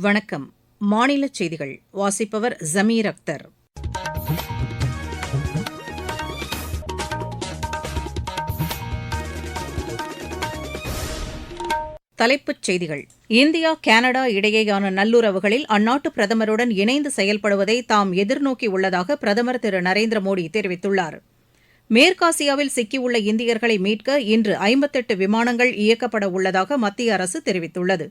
வணக்கம். மாநிலச் செய்திகள் வாசிப்பவர் ஜமீர் அக்தர். தலைப்புச் செய்திகள். இந்தியா கனடா இடையேயான நல்லுறவுகளில் அந்நாட்டு பிரதமருடன் இணைந்து செயல்படுவதை தாம் எதிர்நோக்கியுள்ளதாக பிரதமர் திரு நரேந்திர மோடி தெரிவித்துள்ளார். மேற்காசியாவில் சிக்கியுள்ள இந்தியர்களை மீட்க இன்று 58 விமானங்கள் இயக்கப்பட உள்ளதாக மத்திய அரசு தெரிவித்துள்ளது.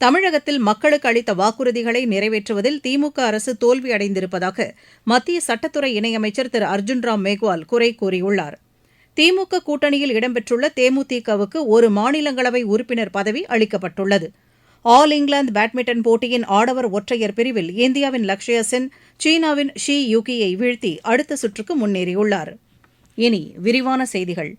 தமிழகத்தில் மக்களுக்கு அளித்த வாக்குறுதிகளை நிறைவேற்றுவதில் திமுக அரசு தோல்வியடைந்திருப்பதாக மத்திய சட்டத்துறை இணையமைச்சர் திரு அர்ஜுன் ராம் மேக்வால் குறை கூறியுள்ளார். திமுக கூட்டணியில் இடம்பெற்றுள்ள தேமுதிகவுக்கு ஒரு மாநிலங்களவை உறுப்பினர் பதவி அளிக்கப்பட்டுள்ளது. ஆல் இங்கிலாந்து பேட்மிண்டன் போட்டியின் ஆடவர் ஒற்றையர் பிரிவில் இந்தியாவின் லக்ஷயா சென் சீனாவின் ஷி யூகியை வீழ்த்தி அடுத்த சுற்றுக்கு முன்னேறியுள்ளார். இனி விரிவான செய்திகள்.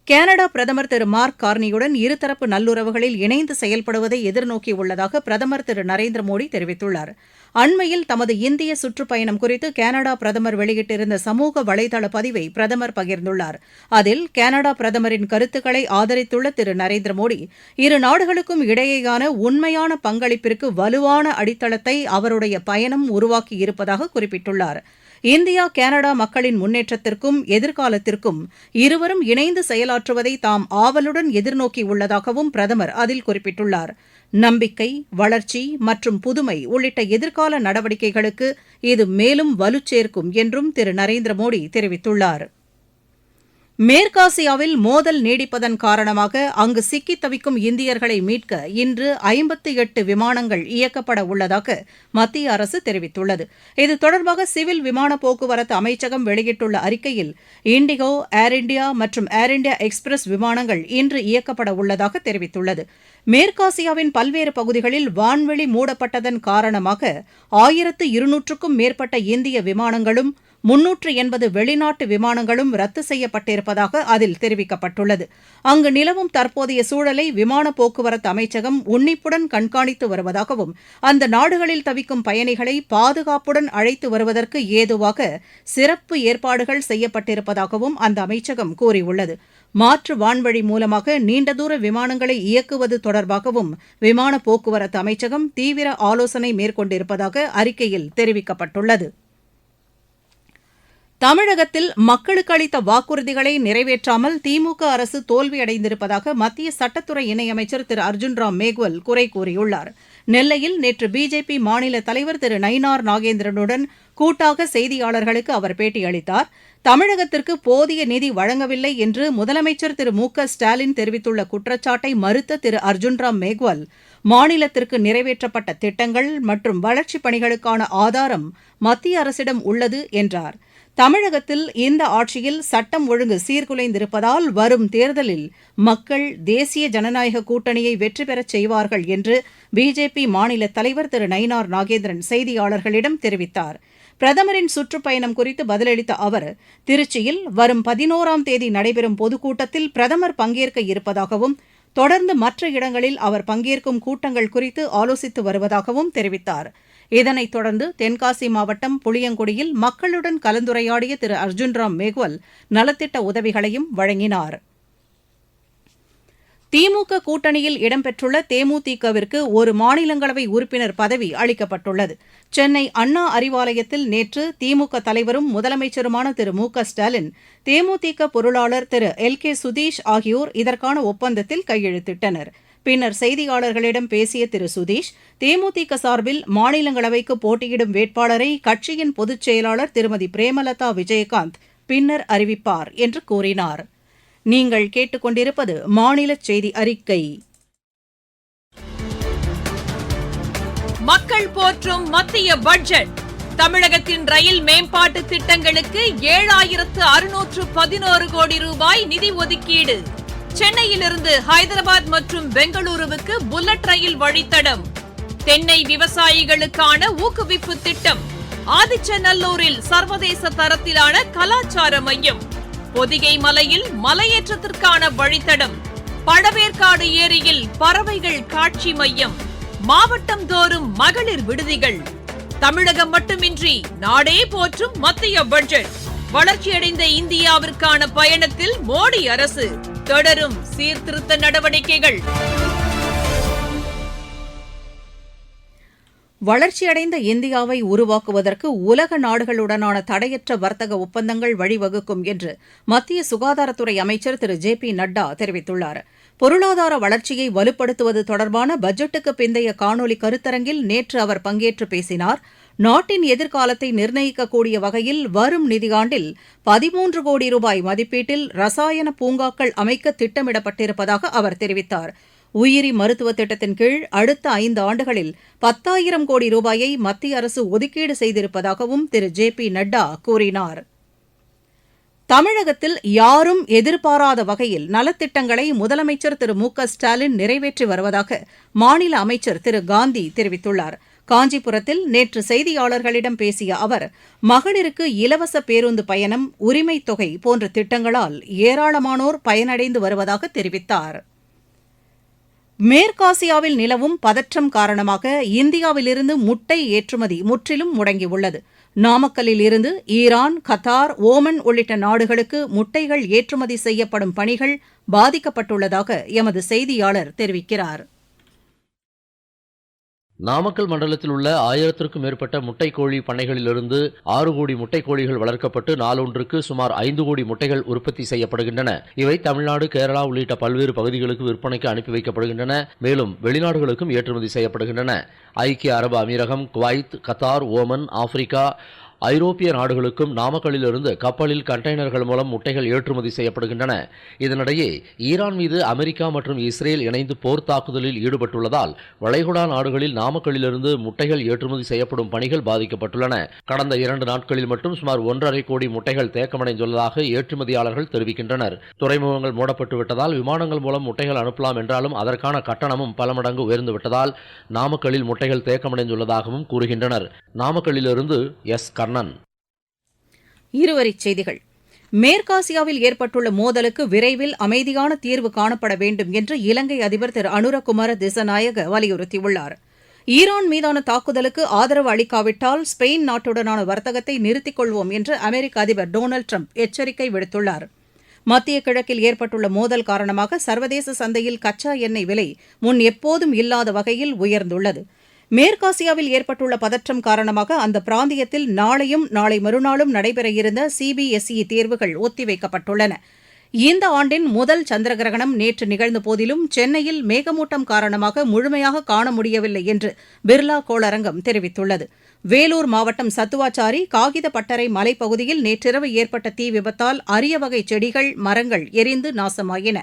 கனடா பிரதமர் திரு மார்க் கார்னியுடன் இருதரப்பு நல்லுறவுகளில் இணைந்து செயல்படுவதை எதிர்நோக்கியுள்ளதாக பிரதமர் திரு நரேந்திர மோடி தெரிவித்துள்ளார். அண்மையில் தமது இந்திய சுற்றுப்பயணம் குறித்து கனடா பிரதமர் வெளியிட்டிருந்த சமூக வலைதள பதிவை பிரதமர் பகிர்ந்துள்ளார். அதில் கனடா பிரதமரின் கருத்துக்களை ஆதரித்துள்ள திரு நரேந்திர மோடி, இரு நாடுகளுக்கும் இடையேயான உண்மையான பங்களிப்பிற்கு வலுவான அடித்தளத்தை அவருடைய பயணம் உருவாக்கியிருப்பதாக குறிப்பிட்டுள்ளார். இந்தியா கனடா மக்களின் முன்னேற்றத்திற்கும் எதிர்காலத்திற்கும் இருவரும் இணைந்து செயலாற்றுவதை தாம் ஆவலுடன் எதிர்நோக்கியுள்ளதாகவும் பிரதமர் அதில் குறிப்பிட்டுள்ளார். நம்பிக்கை, வளர்ச்சி மற்றும் புதுமை உள்ளிட்ட எதிர்கால நடவடிக்கைகளுக்கு இது மேலும் வலுச்சேர்க்கும் என்றும் திரு நரேந்திர மோடி தெரிவித்துள்ளார். மேற்காசியாவில் மோதல் நீடிப்பதன் காரணமாக அங்கு சிக்கித் தவிக்கும் இந்தியர்களை மீட்க இன்று 58 விமானங்கள் இயக்கப்பட உள்ளதாக மத்திய அரசு தெரிவித்துள்ளது. இது தொடர்பாக சிவில் விமான போக்குவரத்து அமைச்சகம் வெளியிட்டுள்ள அறிக்கையில், இண்டிகோ, ஏர் இண்டியா மற்றும் ஏர் இண்டியா எக்ஸ்பிரஸ் விமானங்கள் இன்று இயக்கப்பட உள்ளதாக தெரிவித்துள்ளது. மேற்காசியாவின் பல்வேறு பகுதிகளில் வான்வெளி மூடப்பட்டதன் காரணமாக 1200க்கும் மேற்பட்ட இந்திய விமானங்களும் 380 வெளிநாட்டு விமானங்களும் ரத்து செய்யப்பட்டிருப்பதாக அதில் தெரிவிக்கப்பட்டுள்ளது. அங்கு நிலவும் தற்போதைய சூழலை விமான போக்குவரத்து அமைச்சகம் உன்னிப்புடன் கண்காணித்து வருவதாகவும் அந்த நாடுகளில் தவிக்கும் பயணிகளை பாதுகாப்புடன் அழைத்து வருவதற்கு ஏதுவாக சிறப்பு ஏற்பாடுகள் செய்யப்பட்டிருப்பதாகவும் அந்த அமைச்சகம் கூறியுள்ளது. மாற்று வான்வழி மூலமாக நீண்ட தூர விமானங்களை இயக்குவது தொடர்பாகவும் விமான போக்குவரத்து அமைச்சகம் தீவிர ஆலோசனை மேற்கொண்டிருப்பதாக அறிக்கையில் தெரிவிக்கப்பட்டுள்ளது. தமிழகத்தில் மக்களுக்கு அளித்த வாக்குறுதிகளை நிறைவேற்றாமல் திமுக அரசு தோல்வியடைந்திருப்பதாக மத்திய சட்டத்துறை இணையமைச்சர் திரு அர்ஜுன் ராம் மேக்வால் குறை கூறியுள்ளார். நெல்லையில் நேற்று பிஜேபி மாநில தலைவர் திரு நயினார் நாகேந்திரனுடன் கூட்டாக செய்தியாளர்களுக்கு அவர் பேட்டியளித்தார். தமிழகத்திற்கு போதிய நிதி வழங்கவில்லை என்று முதலமைச்சர் திரு மு க ஸ்டாலின் தெரிவித்துள்ள குற்றச்சாட்டை மறுத்த திரு அர்ஜுன் ராம் மேக்வால், மாநிலத்திற்கு நிறைவேற்றப்பட்ட திட்டங்கள் மற்றும் வளர்ச்சிப் பணிகளுக்கான ஆதாரம் மத்திய அரசிடம் உள்ளது என்றார். தமிழகத்தில் இந்த ஆட்சியில் சட்டம் ஒழுங்கு சீர்குலைந்திருப்பதால் வரும் தேர்தலில் மக்கள் தேசிய ஜனநாயக கூட்டணியை வெற்றி பெறச் செய்வார்கள் என்று பிஜேபி மாநில தலைவர் திரு நயினார் நாகேந்திரன் செய்தியாளர்களிடம் தெரிவித்தார். பிரதமரின் சுற்றுப்பயணம் குறித்து பதிலளித்த அவர், திருச்சியில் வரும் 11ஆம் தேதி நடைபெறும் பொதுக்கூட்டத்தில் பிரதமர் பங்கேற்க இருப்பதாகவும் தொடர்ந்து மற்ற இடங்களில் அவர் பங்கேற்கும் கூட்டங்கள் குறித்து ஆலோசித்து வருவதாகவும் தெரிவித்தார். இதனைத் தொடர்ந்து தென்காசி மாவட்டம் புளியங்குடியில் மக்களுடன் கலந்துரையாடிய திரு அர்ஜுன் ராம் மேக்வால் நலத்திட்ட உதவிகளையும் வழங்கினார். திமுக கூட்டணியில் இடம்பெற்றுள்ள தேமுதிகவிற்கு ஒரு மாநிலங்களவை உறுப்பினர் பதவி அளிக்கப்பட்டுள்ளது. சென்னை அண்ணா அறிவாலயத்தில் நேற்று திமுக தலைவரும் முதலமைச்சருமான திரு மு க ஸ்டாலின், தேமுதிக பொருளாளர் திரு எல் கே சுதீஷ் ஆகியோர் இதற்கான ஒப்பந்தத்தில் கையெழுத்திட்டனர். பின்னர் செய்தியாளர்களிடம் பேசிய திரு சுதீஷ், தேமுதிக சார்பில் மாநிலங்களவைக்கு போட்டியிடும் வேட்பாளரை கட்சியின் பொதுச் செயலாளர் திருமதி பிரேமலதா விஜயகாந்த் பின்னர் அறிவிப்பார் என்று கூறினார். நீங்கள் கேட்டுக்கொண்டிருப்பது மாநில செய்தி அறிக்கை. மக்கள் போற்றும் மத்திய பட்ஜெட். தமிழகத்தின் ரயில் மேம்பாட்டு திட்டங்களுக்கு 7611 கோடி ரூபாய் நிதி ஒதுக்கீடு. சென்னையிலிருந்து ஹைதராபாத் மற்றும் பெங்களூருவுக்கு புல்லட் ரயில் வழித்தடம். தென்னை விவசாயிகளுக்கான ஊக்குவிப்பு திட்டம். ஆதிச்சநல்லூரில் சர்வதேச தரத்திலான கலாச்சார மையம். பொதிகை மலையில் மலையேற்றத்திற்கான வழித்தடம். பழவேற்காடு ஏரியில் பறவைகள் காட்சி மையம். மாவட்டம் தோறும் மகளிர் விடுதிகள். தமிழகம் மட்டுமின்றி நாடே போற்றும் மத்திய பட்ஜெட். வளர்ச்சியடைந்த இந்தியாவிற்கான பயணத்தில் மோடி அரசு தொடரும் சீர்திருத்த நடவடிக்கைகள். வளர்ச்சியடைந்த இந்தியாவை உருவாக்குவதற்கு உலக நாடுகளுடனான தடையற்ற வர்த்தக ஒப்பந்தங்கள் வழிவகுக்கும் என்று மத்திய சுகாதாரத்துறை அமைச்சர் திரு ஜே பி நட்டா தெரிவித்துள்ளார். பொருளாதார வளர்ச்சியை வலுப்படுத்துவது தொடர்பான பட்ஜெட்டுக்கு பிந்தைய காணொலி கருத்தரங்கில் நேற்று அவர் பங்கேற்று பேசினார். நாட்டின் எதிர்காலத்தை நிர்ணயிக்கக்கூடிய வகையில் வரும் நிதியாண்டில் 13 கோடி ரூபாய் மதிப்பீட்டில் ரசாயன பூங்காக்கள் அமைக்க திட்டமிடப்பட்டிருப்பதாக அவர் தெரிவித்தார். உயிரி மருத்துவ திட்டத்தின் கீழ் அடுத்த 5 ஆண்டுகளில் 10,000 கோடி ரூபாயை மத்திய அரசு ஒதுக்கீடு செய்திருப்பதாகவும் திரு ஜே பி நட்டா கூறினார். தமிழகத்தில் யாரும் எதிர்பாராத வகையில் நலத்திட்டங்களை முதலமைச்சர் திரு மு க ஸ்டாலின் நிறைவேற்றி வருவதாக மாநில அமைச்சர் திரு காந்தி தெரிவித்துள்ளார். காஞ்சிபுரத்தில் நேற்று செய்தியாளர்களிடம் பேசிய அவர், மகளிருக்கு இலவச பேருந்து பயணம், உரிமைத் தொகை போன்ற திட்டங்களால் ஏராளமானோர் பயனடைந்து வருவதாக தெரிவித்தார். மேற்காசியாவில் நிலவும் பதற்றம் காரணமாக இந்தியாவிலிருந்து முட்டை ஏற்றுமதி முற்றிலும் முடங்கியுள்ளது. நாமக்கல்லில் இருந்து ஈரான், கத்தார், ஓமன் உள்ளிட்ட நாடுகளுக்கு முட்டைகள் ஏற்றுமதி செய்யப்படும் பணிகள் பாதிக்கப்பட்டுள்ளதாக எமது செய்தியாளர் தெரிவிக்கிறார். நாமக்கல் மண்டலத்தில் உள்ள 1000க்கும் மேற்பட்ட முட்டைக்கோழி பண்ணைகளிலிருந்து 6 கோடி முட்டைக்கோழிகள் வளர்க்கப்பட்டு நாளொன்றுக்கு சுமார் 5 கோடி முட்டைகள் உற்பத்தி செய்யப்படுகின்றன. இவை தமிழ்நாடு, கேரளா உள்ளிட்ட பல்வேறு பகுதிகளுக்கு விற்பனைக்கு அனுப்பி வைக்கப்படுகின்றன. மேலும் வெளிநாடுகளுக்கும் ஏற்றுமதி செய்யப்படுகின்றன. ஐக்கிய அரபு அமீரகம், குவைத், கத்தார், ஓமன், ஆப்பிரிக்கா, ஐரோப்பிய நாடுகளுக்கும் நாமக்கல்லிலிருந்து கப்பலில் கண்டெய்னர்கள் மூலம் முட்டைகள் ஏற்றுமதி செய்யப்படுகின்றன. இதனிடையே ஈரான் மீது அமெரிக்கா மற்றும் இஸ்ரேல் இணைந்து போர் தாக்குதலில் ஈடுபட்டுள்ளதால் வளைகுடா நாடுகளில் நாமக்கல்லிலிருந்து முட்டைகள் ஏற்றுமதி செய்யப்படும் பணிகள் பாதிக்கப்பட்டுள்ளன. கடந்த 2 நாட்களில் மட்டும் சுமார் 1.5 கோடி முட்டைகள் தேக்கமடைந்துள்ளதாக ஏற்றுமதியாளர்கள் தெரிவிக்கின்றனர். துறைமுகங்கள் மூடப்பட்டு விட்டதால் விமானங்கள் மூலம் முட்டைகள் அனுப்பலாம் என்றாலும் அதற்கான கட்டணமும் பல மடங்கு உயர்ந்துவிட்டதால் நாமக்கல்லில் முட்டைகள் தேக்கமடைந்துள்ளதாகவும் கூறுகின்றனர். நாமக்கல்லிலிருந்து எஸ். கர்ணன். இருவரிச் செய்திகள். மேற்காசியாவில் ஏற்பட்டுள்ள மோதலுக்கு விரைவில் அமைதியான தீர்வு காணப்பட வேண்டும் என்று இலங்கை அதிபர் திரு அனுரகுமார திசநாயக வலியுறுத்தியுள்ளார். ஈரான் மீதான தாக்குதலுக்கு ஆதரவு அளிக்காவிட்டால் ஸ்பெயின் நாட்டுடனான வர்த்தகத்தை நிறுத்திக் கொள்வோம் என்று அமெரிக்க அதிபர் டொனால்டு டிரம்ப் எச்சரிக்கை விடுத்துள்ளார். மத்திய கிழக்கில் ஏற்பட்டுள்ள மோதல் காரணமாக சர்வதேச சந்தையில் கச்சா எண்ணெய் விலை முன் எப்போதும் இல்லாத வகையில் உயர்ந்துள்ளது. மேற்காசியாவில் ஏற்பட்டுள்ள பதற்றம் காரணமாக அந்த பிராந்தியத்தில் நாளையும் நாளை மறுநாளும் நடைபெற இருந்த சிபிஎஸ்இ தேர்வுகள் ஒத்திவைக்கப்பட்டுள்ளன. இந்த ஆண்டின் முதல் சந்திரகிரகணம் நேற்று நிகழ்ந்த போதிலும் சென்னையில் மேகமூட்டம் காரணமாக முழுமையாக காண முடியவில்லை என்று பிர்லா கோளரங்கம் தெரிவித்துள்ளது. வேலூர் மாவட்டம் சத்துவாச்சாரி காகித பட்டறை மலைப்பகுதியில் நேற்றிரவு ஏற்பட்ட தீ விபத்தால் அரிய வகை செடிகள், மரங்கள் எரிந்து நாசமாயின.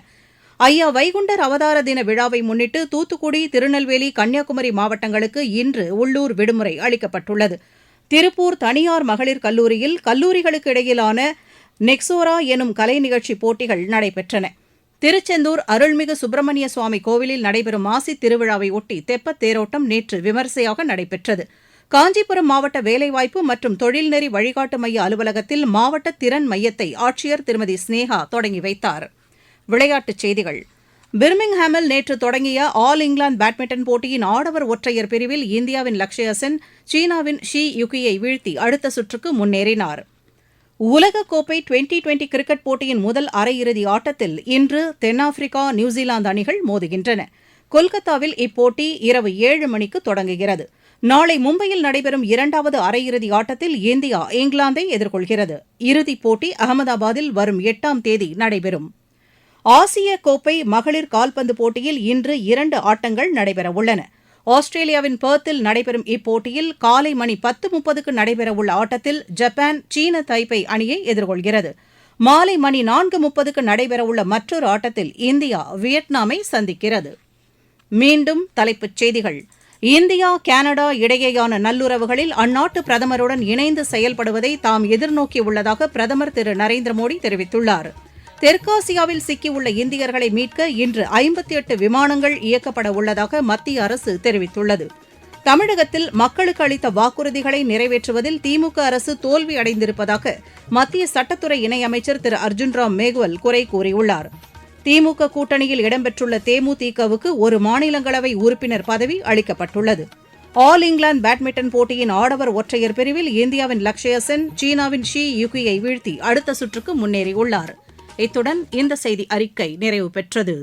ஐயா வைகுண்டர் அவதார தின விழாவை முன்னிட்டு தூத்துக்குடி, திருநெல்வேலி, கன்னியாகுமரி மாவட்டங்களுக்கு இன்று உள்ளூர் விடுமுறை அளிக்கப்பட்டுள்ளது. திருப்பூர் தனியார் மகளிர் கல்லூரியில் கல்லூரிகளுக்கு இடையிலான நெக்ஸோரா எனும் கலை நிகழ்ச்சி போட்டிகள் நடைபெற்றன. திருச்செந்தூர் அருள்மிகு சுப்பிரமணிய சுவாமி கோவிலில் நடைபெறும் மாசி திருவிழாவை ஒட்டி தெப்பத் தேரோட்டம் நேற்று விமரிசையாக நடைபெற்றது. காஞ்சிபுரம் மாவட்ட வேலைவாய்ப்பு மற்றும் தொழில்நெறி வழிகாட்டு மைய அலுவலகத்தில் மாவட்ட திறன் மையத்தை ஆட்சியர் திருமதி ஸ்னேகா தொடங்கி வைத்தார். விளையாட்டுச் செய்திகள். பிர்மிங்ஹாமில் நேற்று தொடங்கிய ஆல் இங்கிலாந்து பேட்மிண்டன் போட்டியின் ஆடவர் ஒற்றையர் பிரிவில் இந்தியாவின் லக்ஷயா சென் சீனாவின் ஷி யுகியை வீழ்த்தி அடுத்த சுற்றுக்கு முன்னேறினார். உலகக்கோப்பை டுவெண்டி கிரிக்கெட் போட்டியின் முதல் அரையிறுதி ஆட்டத்தில் இன்று தென்னாப்பிரிக்கா, நியூசிலாந்து அணிகள் மோதுகின்றன. கொல்கத்தாவில் இப்போட்டி இரவு 7 மணிக்கு தொடங்குகிறது. நாளை மும்பையில் நடைபெறும் 2வது அரையிறுதி ஆட்டத்தில் இந்தியா இங்கிலாந்தை எதிர்கொள்கிறது. இறுதிப் போட்டி அகமதாபாத்தில் வரும் 8ஆம் தேதி நடைபெறும். ஆசிய கோப்பை மகளிர் கால்பந்து போட்டியில் இன்று 2 ஆட்டங்கள் நடைபெறவுள்ளன. ஆஸ்திரேலியாவின் பெர்த்தில் நடைபெறும் இப்போட்டியில் காலை மணி 10:30க்கு நடைபெறவுள்ள ஆட்டத்தில் ஜப்பான் சீன தைப்பை அணியை எதிர்கொள்கிறது. மாலை மணி 4:30க்கு நடைபெறவுள்ள மற்றொரு ஆட்டத்தில் இந்தியா வியட்நாமை சந்திக்கிறது. மீண்டும் தலைப்புச் செய்திகள். இந்தியா, கனடா இடையேயான நல்லுறவுகளில் அந்நாட்டு பிரதமருடன் இணைந்து செயல்படுவதை தாம் எதிர்நோக்கியுள்ளதாக பிரதமர் திரு நரேந்திர மோடி தெரிவித்துள்ளார். தெற்காசியாவில் சிக்கியுள்ள இந்தியர்களை மீட்க இன்று 58 விமானங்கள் இயக்கப்பட உள்ளதாக மத்திய அரசு தெரிவித்துள்ளது. தமிழகத்தில் மக்களுக்கு அளித்த வாக்குறுதிகளை நிறைவேற்றுவதில் திமுக அரசு தோல்வி அடைந்திருப்பதாக மத்திய சட்டத்துறை இணையமைச்சர் திரு அர்ஜுன் ராம் மேக்வால் குறை கூறியுள்ளார். திமுக கூட்டணியில் இடம்பெற்றுள்ள தேமுதிகவுக்கு ஒரு மாநிலங்களவை உறுப்பினர் பதவி அளிக்கப்பட்டுள்ளது. ஆல் இங்கிலாந்து பேட்மிண்டன் போட்டியின் ஆடவர் ஒற்றையர் பிரிவில் இந்தியாவின் லக்ஷயா சென் சீனாவின் ஷி யுகியை வீழ்த்தி அடுத்த சுற்றுக்கு முன்னேறியுள்ளார். இத்துடன் இந்த செய்தி அறிக்கை நிறைவு பெற்றது.